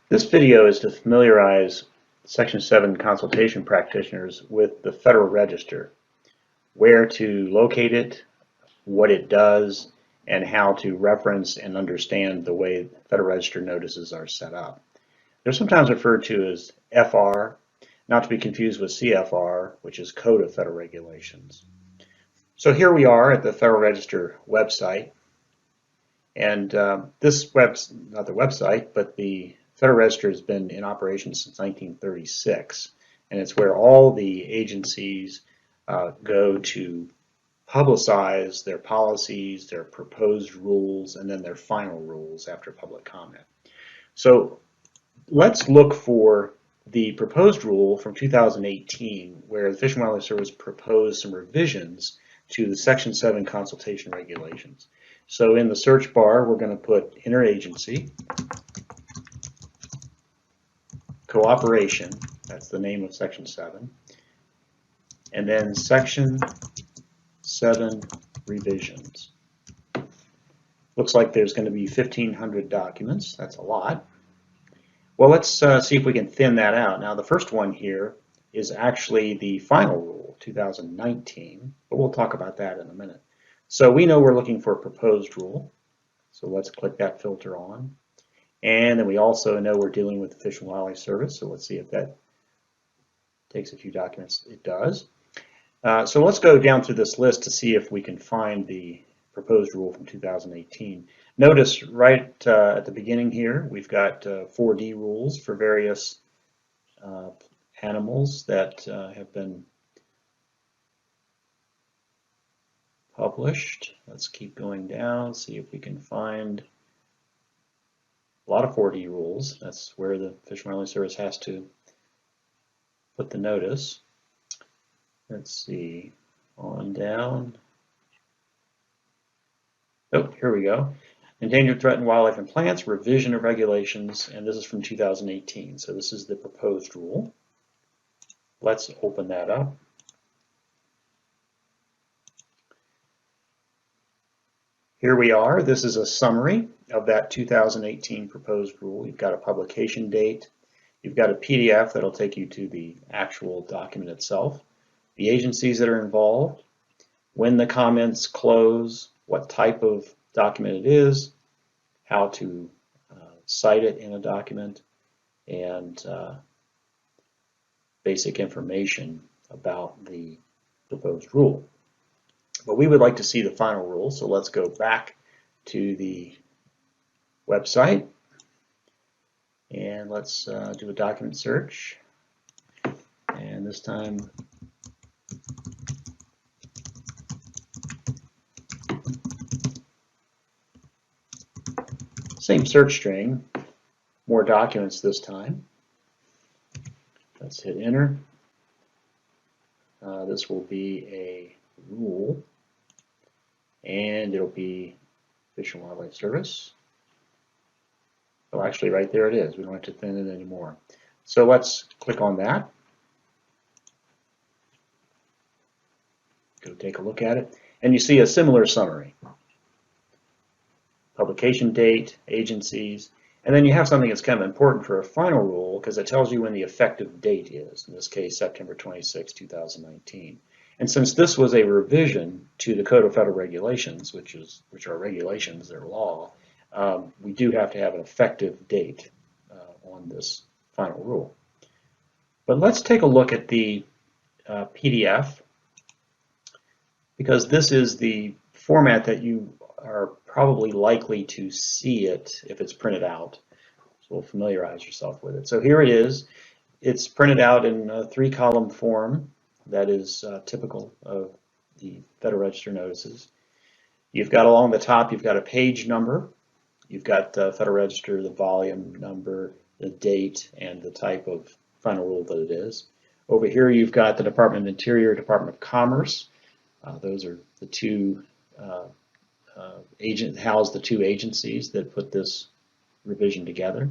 This video is to familiarize Section 7 consultation practitioners with the Federal Register, where to locate it, what it does, and how to reference and understand the way Federal Register notices are set up. They're sometimes referred to as FR, not to be confused with CFR, which is Code of Federal Regulations. So here we are at the Federal Register website, and this not the website, but the Federal Register has been in operation since 1936, and it's where all the agencies go to publicize their policies, their proposed rules, and then their final rules after public comment. So let's look for the proposed rule from 2018, where the Fish and Wildlife Service proposed some revisions to the Section 7 consultation regulations. So in the search bar, we're going to put Interagency Cooperation, that's the name of Section 7, and then Section 7 Revisions. Looks like there's going to be 1,500 documents. That's a lot. Well, let's see if we can thin that out. Now, the first one here is actually the final rule, 2019, but we'll talk about that in a minute. So we know we're looking for a proposed rule, so let's click that filter on. And then we also know we're dealing with the Fish and Wildlife Service, so let's see if that takes a few documents. It does. So let's go down through this list to see if we can find the proposed rule from 2018. Notice right at the beginning here, we've got 4D rules for various animals that have been published. Let's keep going down, see if we can find a lot of 4D rules. That's where the Fish and Wildlife Service has to put the notice. Let's see, on down. Oh, here we go. Endangered, Threatened Wildlife and Plants, Revision of Regulations, and this is from 2018. So this is the proposed rule. Let's open that up. Here we are. This is a summary of that 2018 proposed rule. You've got a publication date. You've got a PDF that'll take you to the actual document itself, the agencies that are involved, when the comments close, what type of document it is, how to cite it in a document, and basic information about the proposed rule. But we would like to see the final rule, so let's go back to the website and let's do a document search, and this time same search string, more documents this time. Let's hit enter. This will be a rule, and it'll be Fish and Wildlife Service. Oh, actually right there it is. We don't have to thin it anymore. So let's click on that. Go take a look at it, and you see a similar summary. Publication date, agencies, and then you have something that's kind of important for a final rule because it tells you when the effective date is, in this case September 26, 2019. And since this was a revision to the Code of Federal Regulations, which are regulations, they're law, we do have to have an effective date on this final rule. But let's take a look at the PDF, because this is the format that you are probably likely to see it if it's printed out. So familiarize yourself with it. So here it is. It's printed out in a 3-column form that is typical of the Federal Register notices. You've got along the top, you've got a page number. You've got the Federal Register, the volume number, the date, and the type of final rule that it is. Over here you've got the Department of Interior, Department of Commerce. Those are the two house the two agencies that put this revision together.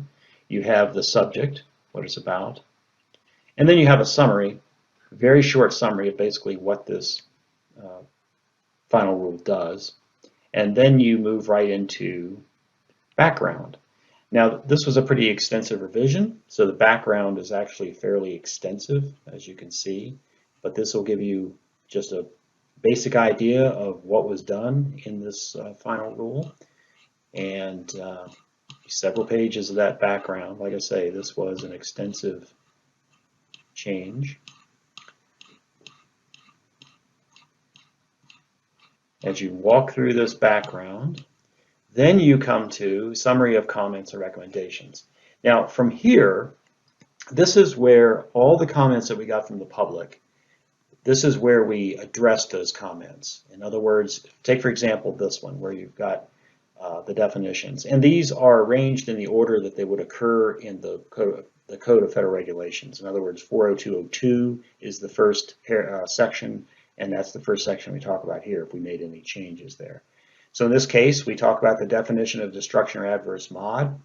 You have the subject, what it's about, and then you have a summary, very short summary of basically what this final rule does, and then you move right into background. Now, this was a pretty extensive revision, so the background is actually fairly extensive, as you can see, but this will give you just a basic idea of what was done in this final rule, and several pages of that background. Like I say, this was an extensive change. As you walk through this background, then you come to summary of comments and recommendations. Now, from here, this is where all the comments that we got from the public, this is where we address those comments. In other words, take for example this one where you've got the definitions, and these are arranged in the order that they would occur in the Code of Federal Regulations. In other words, 40202 is the first section, and that's the first section we talk about here if we made any changes there. So in this case, we talk about the definition of destruction or adverse mod.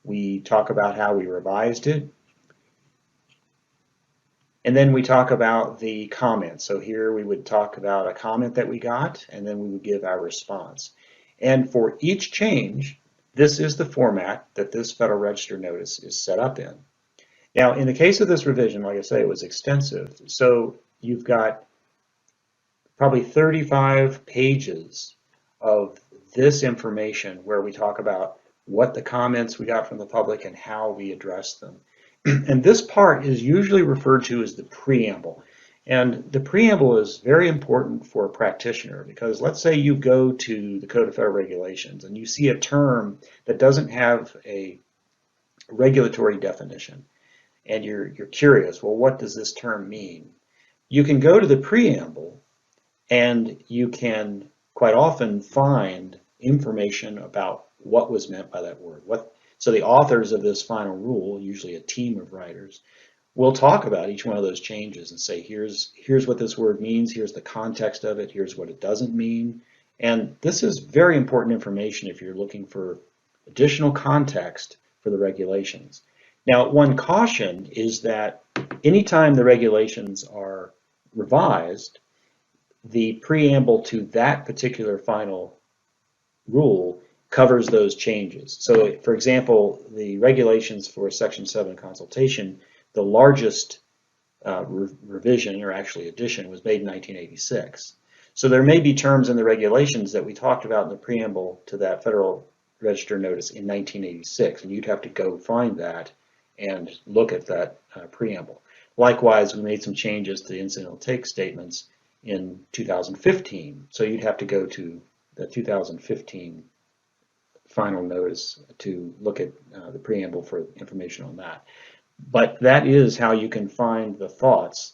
We talk about how we revised it. And then we talk about the comments. So here we would talk about a comment that we got, and then we would give our response. And for each change, this is the format that this Federal Register notice is set up in. Now, in the case of this revision, like I say, it was extensive. So you've got probably 35 pages of this information where we talk about what the comments we got from the public and how we address them. And this part is usually referred to as the preamble. And the preamble is very important for a practitioner because let's say you go to the Code of Federal Regulations and you see a term that doesn't have a regulatory definition and you're curious, well, what does this term mean? You can go to the preamble and you can quite often find information about what was meant by that word. So the authors of this final rule, usually a team of writers, will talk about each one of those changes and say, here's what this word means, here's the context of it, here's what it doesn't mean. And this is very important information if you're looking for additional context for the regulations. Now, one caution is that anytime the regulations are revised, the preamble to that particular final rule covers those changes. So, for example, the regulations for Section 7 consultation, the largest revision, or actually addition, was made in 1986. So there may be terms in the regulations that we talked about in the preamble to that Federal Register notice in 1986, and you'd have to go find that and look at that preamble. Likewise, we made some changes to the incidental take statements in 2015, so you'd have to go to the 2015 final notice to look at the preamble for information on that. But that is how you can find the thoughts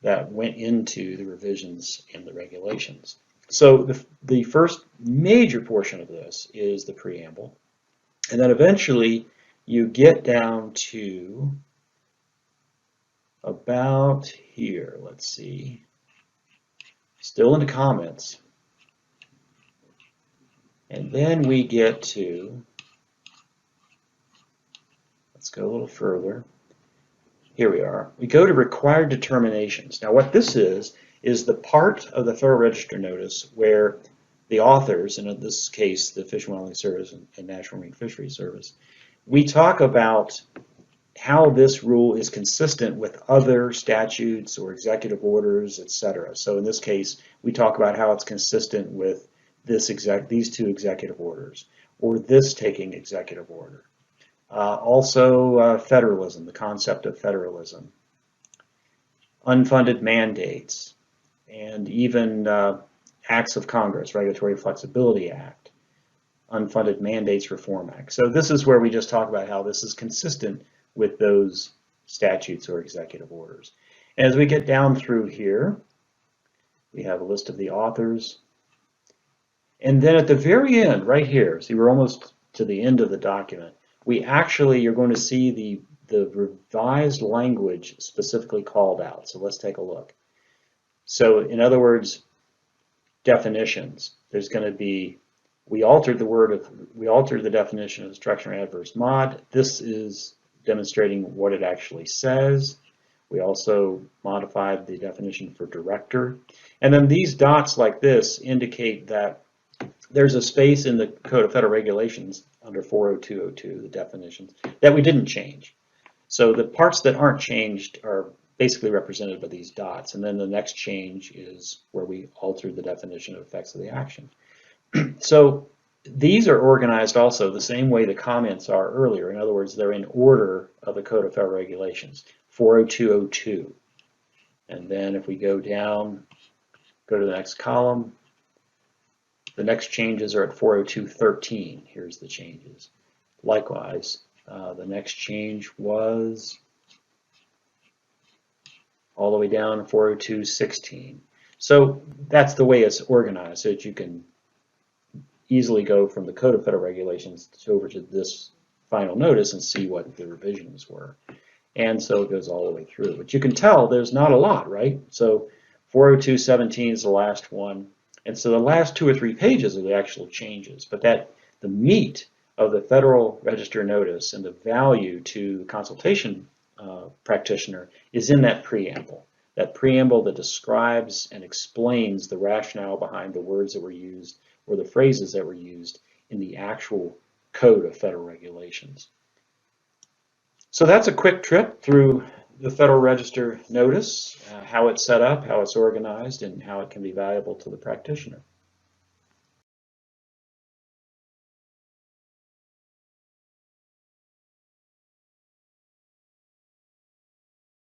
that went into the revisions in the regulations. So the first major portion of this is the preamble, and then eventually you get down to about here, let's see, still in the comments. And then we get to, let's go a little further. Here we are. We go to required determinations. Now what this is the part of the Federal Register notice where the authors, and in this case the Fish and Wildlife Service and National Marine Fisheries Service, we talk about how this rule is consistent with other statutes or executive orders, etc. So in this case, we talk about how it's consistent with these two executive orders, or this taking executive order. Also federalism, the concept of federalism, unfunded mandates, and even acts of Congress, Regulatory Flexibility Act, Unfunded Mandates Reform Act. So this is where we just talk about how this is consistent with those statutes or executive orders. And as we get down through here, we have a list of the authors. And then at the very end, right here, see we're almost to the end of the document, you're going to see the revised language specifically called out. So let's take a look. So in other words, definitions. There's going to be, we altered the definition of destruction or adverse mod. This is demonstrating what it actually says. We also modified the definition for director. And then these dots like this indicate that there's a space in the Code of Federal Regulations under 40202, the definitions, that we didn't change. So the parts that aren't changed are basically represented by these dots, and then the next change is where we alter the definition of effects of the action. So these are organized also the same way the comments are earlier. In other words, they're in order of the Code of Federal Regulations, 40202. And then if we go down, go to the next column, the next changes are at 40213. Here's the changes. Likewise, the next change was all the way down to 40216. So that's the way it's organized, so that you can easily go from the Code of Federal Regulations over to this final notice and see what the revisions were. And so it goes all the way through. But you can tell there's not a lot, right? So 40217 is the last one. And so the last 2 or 3 pages are the actual changes. But the meat of the Federal Register notice and the value to the consultation practitioner is in that preamble. That preamble that describes and explains the rationale behind the words that were used or the phrases that were used in the actual Code of Federal Regulations. So that's a quick trip through the Federal Register notice, how it's set up, how it's organized, and how it can be valuable to the practitioner.